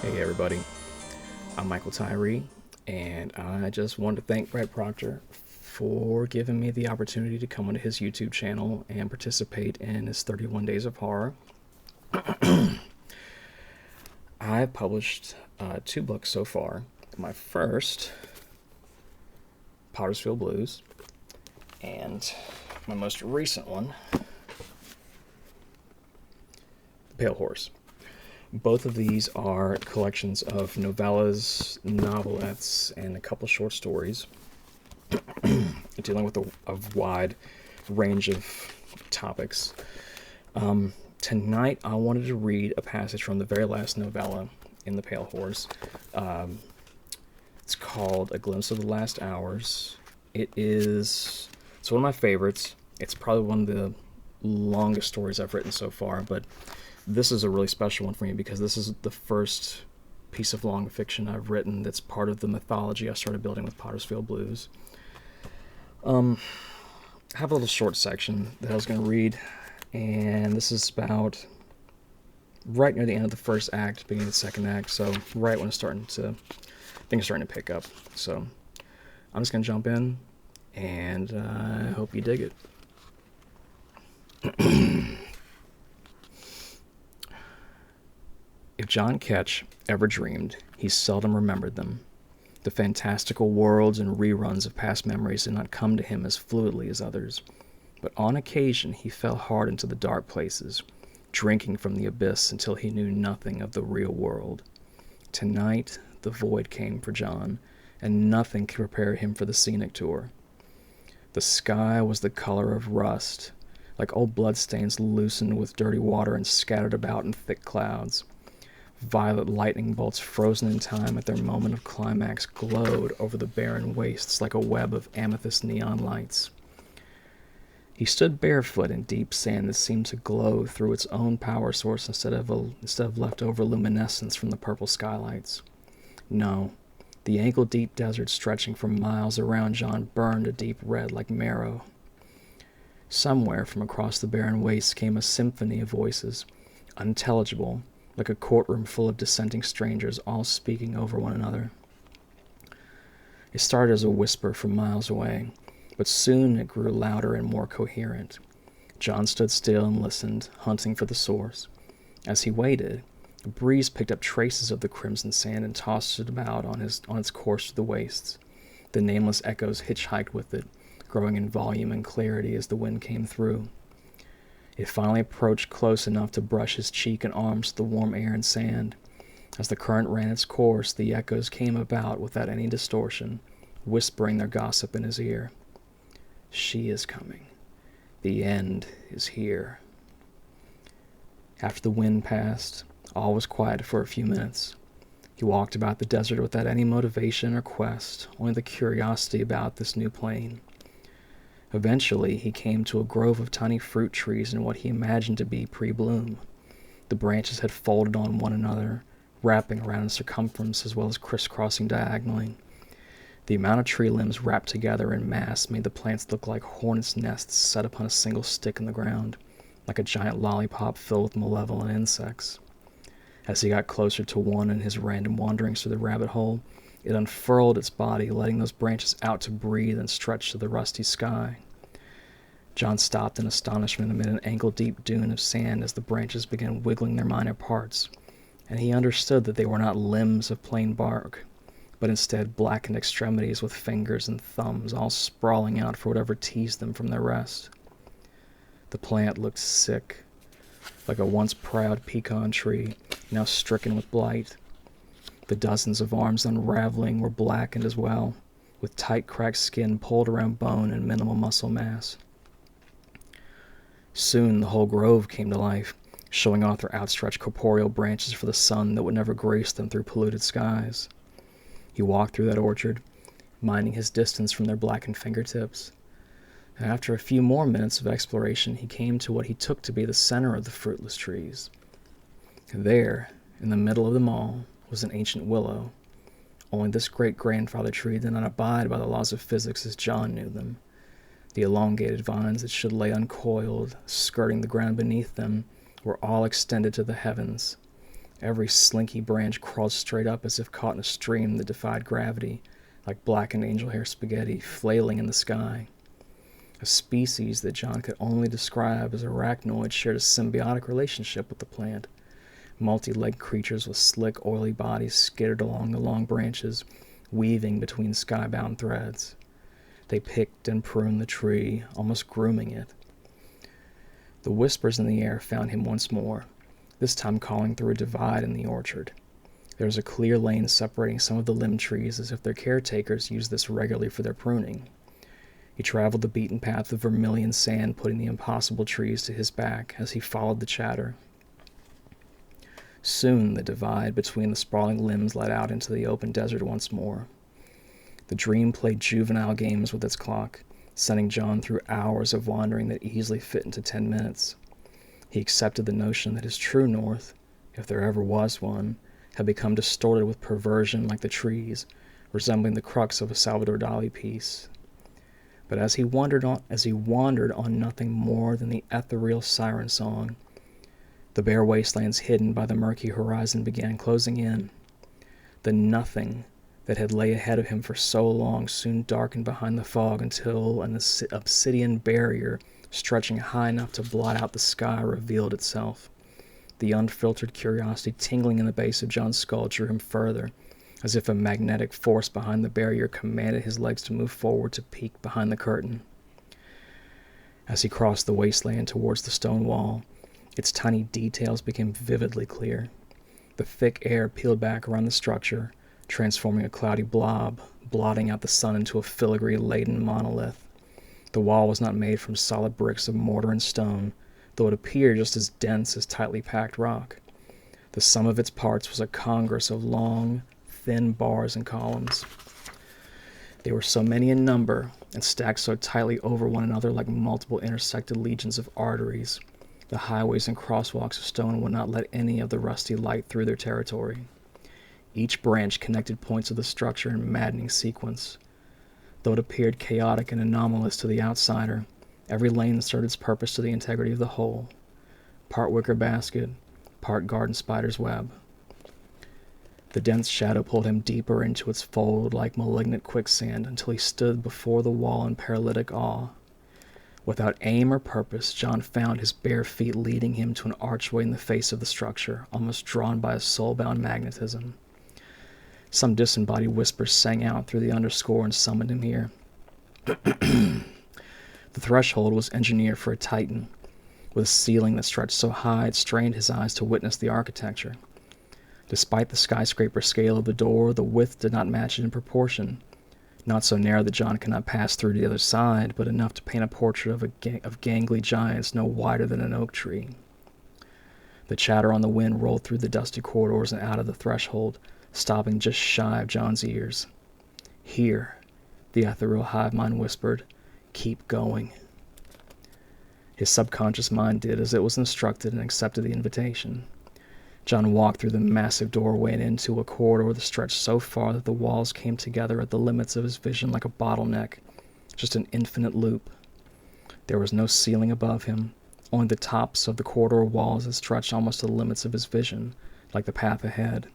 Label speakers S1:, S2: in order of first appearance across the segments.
S1: Hey everybody, I'm Michael Tyree, and I just wanted to thank Brett Proctor for giving me the opportunity to come onto his YouTube channel and participate in his 31 Days of Horror. I've published two books so far. My first, Pottersfield Blues, and my most recent one, The Pale Horse. Both of these are collections of novellas, novelettes, and a couple short stories dealing with a wide range of topics. Tonight, I wanted to read a passage from the very last novella in The Pale Horse. It's called A Glimpse of the Last Hours. It's one of my favorites. It's probably one of the longest stories I've written so far, but this is a really special one for me because this is the first piece of long fiction I've written that's part of the mythology I started building with Pottersfield Blues. I have a little short section that I was going to read, and this is about right near the end of the first act, beginning of the second act, so right when things are starting to pick up. So I'm just going to jump in, and I hope you dig it. If John Ketch ever dreamed, he seldom remembered them. The fantastical worlds and reruns of past memories did not come to him as fluidly as others, but on occasion he fell hard into the dark places, drinking from the abyss until he knew nothing of the real world. Tonight, the void came for John, and nothing could prepare him for the scenic tour. The sky was the color of rust, like old bloodstains loosened with dirty water and scattered about in thick clouds. Violet lightning bolts frozen in time at their moment of climax glowed over the barren wastes like a web of amethyst neon lights. He stood barefoot in deep sand that seemed to glow through its own power source instead of leftover luminescence from the purple skylights. No, the ankle-deep desert stretching for miles around John burned a deep red like marrow. Somewhere from across the barren wastes came a symphony of voices, unintelligible, like a courtroom full of dissenting strangers all speaking over one another. It started as a whisper from miles away, but soon it grew louder and more coherent. John stood still and listened, hunting for the source. As he waited, a breeze picked up traces of the crimson sand and tossed it about on its course through the wastes. The nameless echoes hitchhiked with it, growing in volume and clarity as the wind came through. It finally approached close enough to brush his cheek and arms with the warm air and sand. As the current ran its course, the echoes came about without any distortion, whispering their gossip in his ear. She is coming. The end is here. After the wind passed, all was quiet for a few minutes. He walked about the desert without any motivation or quest, only the curiosity about this new plain. Eventually, he came to a grove of tiny fruit trees in what he imagined to be pre-bloom. The branches had folded on one another, wrapping around in circumference as well as crisscrossing diagonally. The amount of tree limbs wrapped together in mass made the plants look like hornets' nests set upon a single stick in the ground, like a giant lollipop filled with malevolent insects. As he got closer to one in his random wanderings through the rabbit hole, it unfurled its body, letting those branches out to breathe and stretch to the rusty sky. John stopped in astonishment amid an ankle-deep dune of sand as the branches began wiggling their minor parts, and he understood that they were not limbs of plain bark, but instead blackened extremities with fingers and thumbs all sprawling out for whatever teased them from their rest. The plant looked sick, like a once proud pecan tree, now stricken with blight. The dozens of arms unraveling were blackened as well, with tight cracked skin pulled around bone and minimal muscle mass. Soon the whole grove came to life, showing off their outstretched corporeal branches for the sun that would never grace them through polluted skies. He walked through that orchard, minding his distance from their blackened fingertips. And after a few more minutes of exploration, he came to what he took to be the center of the fruitless trees. There, in the middle of them all, was an ancient willow. Only this great-grandfather tree did not abide by the laws of physics as John knew them. The elongated vines that should lay uncoiled, skirting the ground beneath them, were all extended to the heavens. Every slinky branch crawled straight up as if caught in a stream that defied gravity, like blackened angel hair spaghetti flailing in the sky. A species that John could only describe as arachnoid shared a symbiotic relationship with the plant. Multi-legged creatures with slick, oily bodies skittered along the long branches, weaving between skybound threads. They picked and pruned the tree, almost grooming it. The whispers in the air found him once more, this time calling through a divide in the orchard. There was a clear lane separating some of the limb trees, as if their caretakers used this regularly for their pruning. He traveled the beaten path of vermilion sand, putting the impossible trees to his back as he followed the chatter. Soon the divide between the sprawling limbs led out into the open desert once more. The dream played juvenile games with its clock, sending John through hours of wandering that easily fit into 10 minutes. He accepted the notion that his true north, if there ever was one, had become distorted with perversion like the trees, resembling the crux of a Salvador Dali piece. But as he wandered on nothing more than the ethereal siren song, the bare wastelands hidden by the murky horizon began closing in. The nothing that had lay ahead of him for so long soon darkened behind the fog until an obsidian barrier stretching high enough to blot out the sky revealed itself. The unfiltered curiosity tingling in the base of John's skull drew him further, as if a magnetic force behind the barrier commanded his legs to move forward to peek behind the curtain. As he crossed the wasteland towards the stone wall, its tiny details became vividly clear. The thick air peeled back around the structure, transforming a cloudy blob, blotting out the sun into a filigree-laden monolith. The wall was not made from solid bricks of mortar and stone, though it appeared just as dense as tightly packed rock. The sum of its parts was a congress of long, thin bars and columns. They were so many in number, and stacked so tightly over one another like multiple intersected legions of arteries. The highways and crosswalks of stone would not let any of the rusty light through their territory. Each branch connected points of the structure in maddening sequence. Though it appeared chaotic and anomalous to the outsider, every lane served its purpose to the integrity of the whole. Part wicker basket, part garden spider's web. The dense shadow pulled him deeper into its fold like malignant quicksand until he stood before the wall in paralytic awe. Without aim or purpose, John found his bare feet leading him to an archway in the face of the structure, almost drawn by a soul-bound magnetism. Some disembodied whisper sang out through the underscore and summoned him here. The threshold was engineered for a titan, with a ceiling that stretched so high it strained his eyes to witness the architecture. Despite the skyscraper scale of the door, the width did not match it in proportion. Not so narrow that John could not pass through to the other side, but enough to paint a portrait of gangly giants no wider than an oak tree. The chatter on the wind rolled through the dusty corridors and out of the threshold, stopping just shy of John's ears. "Here," the ethereal hive mind whispered, "keep going." His subconscious mind did as it was instructed and accepted the invitation. John walked through the massive doorway and into a corridor that stretched so far that the walls came together at the limits of his vision like a bottleneck, just an infinite loop. There was no ceiling above him, only the tops of the corridor walls that stretched almost to the limits of his vision, like the path ahead.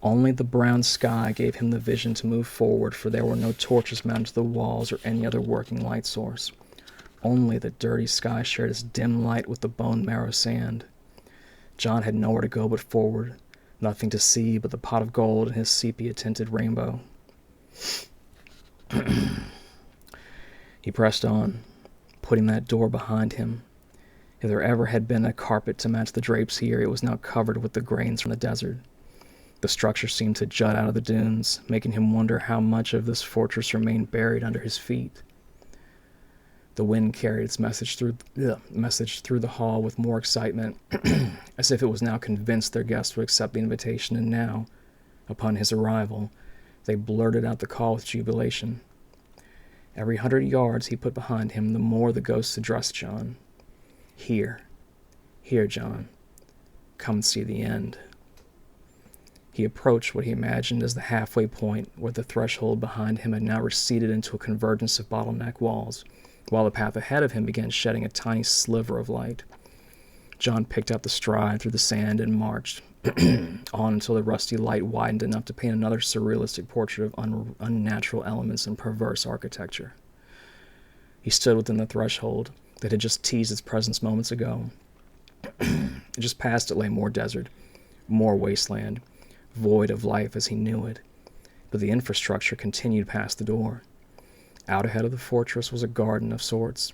S1: Only the brown sky gave him the vision to move forward, for there were no torches mounted to the walls or any other working light source. Only the dirty sky shared its dim light with the bone-marrow sand. John had nowhere to go but forward, nothing to see but the pot of gold and his sepia-tinted rainbow. He pressed on, putting that door behind him. If there ever had been a carpet to match the drapes here, it was now covered with the grains from the desert. The structure seemed to jut out of the dunes, making him wonder how much of this fortress remained buried under his feet. The wind carried its message through the hall with more excitement, as if it was now convinced their guest would accept the invitation, and now, upon his arrival, they blurted out the call with jubilation. Every 100 yards he put behind him, the more the ghosts addressed John. "Here, John, come and see the end." He approached what he imagined as the halfway point, where the threshold behind him had now receded into a convergence of bottleneck walls, while the path ahead of him began shedding a tiny sliver of light. John picked up the stride through the sand and marched on until the rusty light widened enough to paint another surrealistic portrait of unnatural elements and perverse architecture. He stood within the threshold that had just teased its presence moments ago. Just past it lay more desert, more wasteland, void of life as he knew it. But the infrastructure continued past the door. Out ahead of the fortress was a garden of sorts.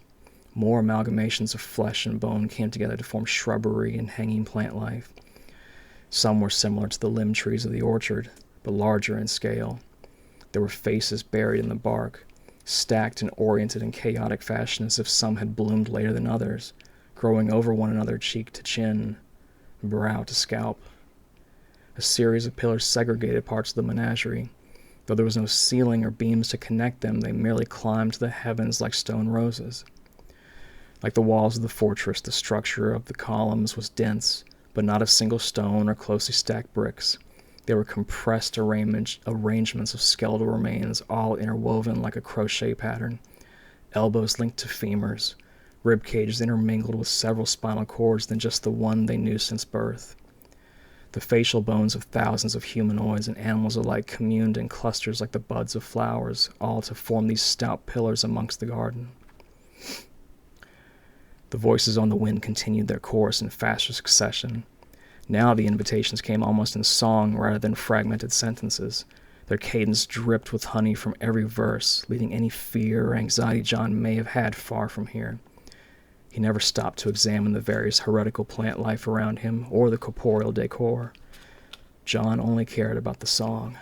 S1: More amalgamations of flesh and bone came together to form shrubbery and hanging plant life. Some were similar to the limb trees of the orchard, but larger in scale. There were faces buried in the bark, stacked and oriented in chaotic fashion as if some had bloomed later than others, growing over one another cheek to chin, brow to scalp. A series of pillars segregated parts of the menagerie. Though there was no ceiling or beams to connect them, they merely climbed to the heavens like stone roses. Like the walls of the fortress, the structure of the columns was dense, but not of single stone or closely stacked bricks. They were compressed arrangements of skeletal remains, all interwoven like a crochet pattern, elbows linked to femurs, rib cages intermingled with several spinal cords than just the one they knew since birth. The facial bones of thousands of humanoids and animals alike communed in clusters like the buds of flowers, all to form these stout pillars amongst the garden. The voices on the wind continued their chorus in faster succession. Now the invitations came almost in song rather than fragmented sentences. Their cadence dripped with honey from every verse, leading any fear or anxiety John may have had far from here. He never stopped to examine the various heretical plant life around him or the corporeal decor. John only cared about the song.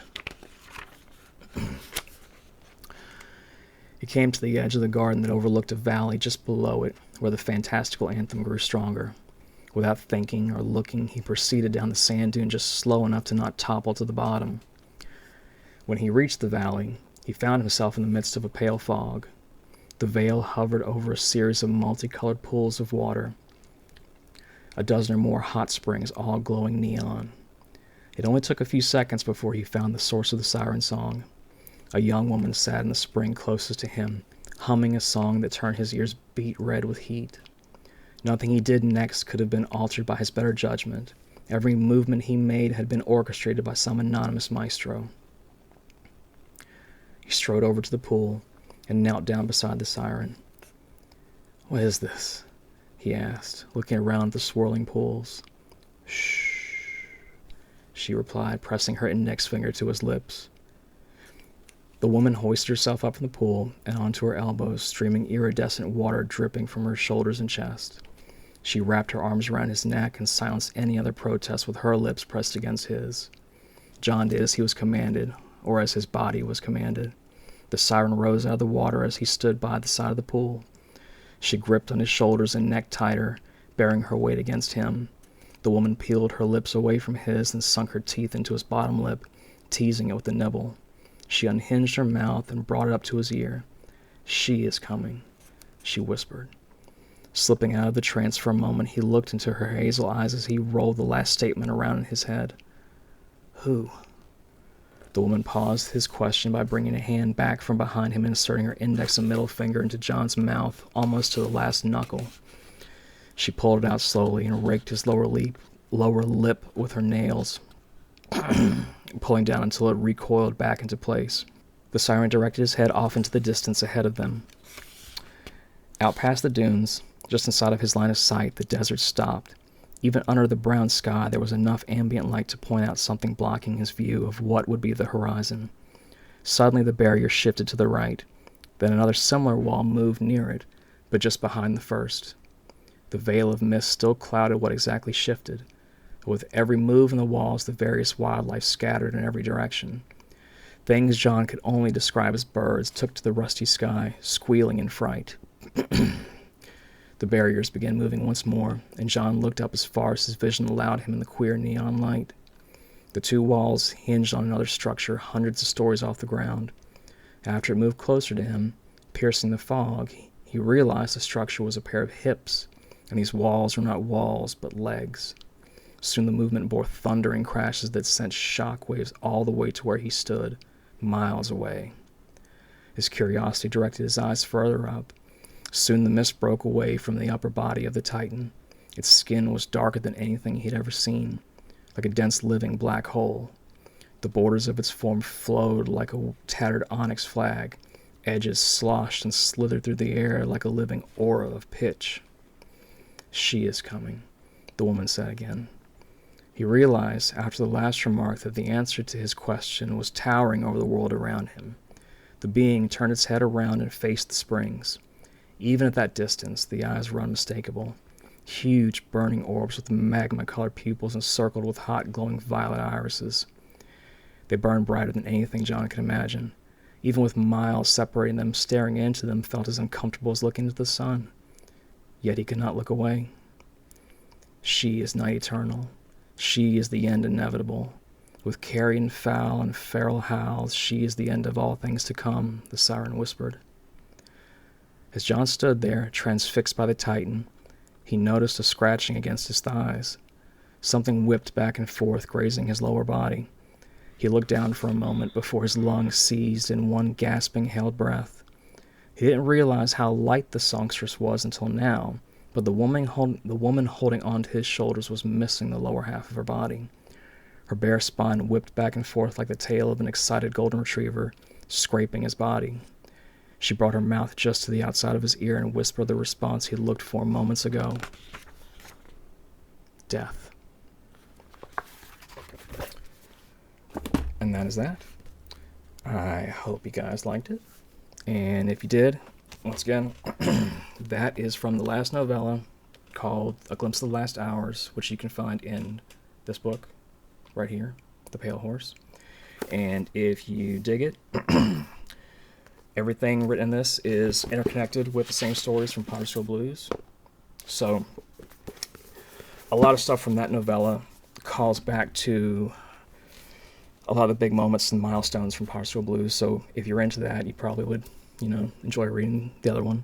S1: He came to the edge of the garden that overlooked a valley just below it, where the fantastical anthem grew stronger. Without thinking or looking, he proceeded down the sand dune just slow enough to not topple to the bottom. When he reached the valley, he found himself in the midst of a pale fog. The veil hovered over a series of multicolored pools of water, a dozen or more hot springs, all glowing neon. It only took a few seconds before he found the source of the siren song. A young woman sat in the spring closest to him, humming a song that turned his ears beet red with heat. Nothing he did next could have been altered by his better judgment. Every movement he made had been orchestrated by some anonymous maestro. He strode over to the pool and knelt down beside the siren. "What is this?" he asked, looking around at the swirling pools. "Shh," she replied, pressing her index finger to his lips. The woman hoisted herself up from the pool and onto her elbows, streaming iridescent water dripping from her shoulders and chest. She wrapped her arms around his neck and silenced any other protest with her lips pressed against his. John did as he was commanded, or as his body was commanded. The siren rose out of the water as he stood by the side of the pool. She gripped on his shoulders and neck tighter, bearing her weight against him. The woman peeled her lips away from his and sunk her teeth into his bottom lip, teasing it with the nibble. She unhinged her mouth and brought it up to his ear. "She is coming," she whispered. Slipping out of the trance for a moment, he looked into her hazel eyes as he rolled the last statement around in his head. "Who?" The woman paused his question by bringing a hand back from behind him and inserting her index and middle finger into John's mouth, almost to the last knuckle. She pulled it out slowly and raked his lower lip with her nails, pulling down until it recoiled back into place. The siren directed his head off into the distance ahead of them. Out past the dunes, just inside of his line of sight, the desert stopped. Even under the brown sky, there was enough ambient light to point out something blocking his view of what would be the horizon. Suddenly the barrier shifted to the right. Then another similar wall moved near it, but just behind the first. The veil of mist still clouded what exactly shifted. With every move in the walls, the various wildlife scattered in every direction. Things John could only describe as birds took to the rusty sky, squealing in fright. The barriers began moving once more, and John looked up as far as his vision allowed him in the queer neon light. The two walls hinged on another structure hundreds of stories off the ground. After it moved closer to him, piercing the fog, he realized the structure was a pair of hips, and these walls were not walls, but legs. Soon the movement bore thundering crashes that sent shockwaves all the way to where he stood, miles away. His curiosity directed his eyes further up. Soon the mist broke away from the upper body of the Titan. Its skin was darker than anything he'd ever seen, like a dense living black hole. The borders of its form flowed like a tattered onyx flag. Edges sloshed and slithered through the air like a living aura of pitch. "She is coming," the woman said again. He realized, after the last remark, that the answer to his question was towering over the world around him. The being turned its head around and faced the springs. Even at that distance, the eyes were unmistakable. Huge, burning orbs with magma-colored pupils encircled with hot, glowing violet irises. They burned brighter than anything John could imagine. Even with miles separating them, staring into them felt as uncomfortable as looking into the sun. Yet he could not look away. She is night eternal. She is the end inevitable. With carrion fowl and feral howls, she is the end of all things to come, the siren whispered. As John stood there, transfixed by the Titan, he noticed a scratching against his thighs. Something whipped back and forth, grazing his lower body. He looked down for a moment before his lungs seized in one gasping, held breath. He didn't realize how light the songstress was until now, but the woman holding onto his shoulders was missing the lower half of her body. Her bare spine whipped back and forth like the tail of an excited golden retriever, scraping his body. She brought her mouth just to the outside of his ear and whispered the response he looked for moments ago. Death. And that is that. I hope you guys liked it. And if you did, once again, that is from the last novella called A Glimpse of the Last Hours, which you can find in this book right here, The Pale Horse. And if you dig it, everything written in this is interconnected with the same stories from Potter's Field Blues. So a lot of stuff from that novella calls back to a lot of the big moments and milestones from Potter's Field Blues. So if you're into that, you probably would, enjoy reading the other one.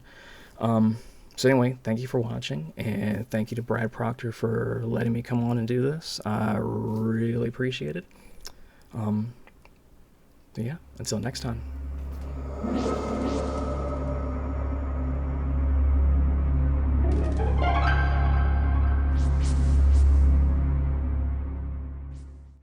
S1: So anyway, thank you for watching, and thank you to Brad Proctor for letting me come on and do this. I really appreciate it. Yeah, until next time.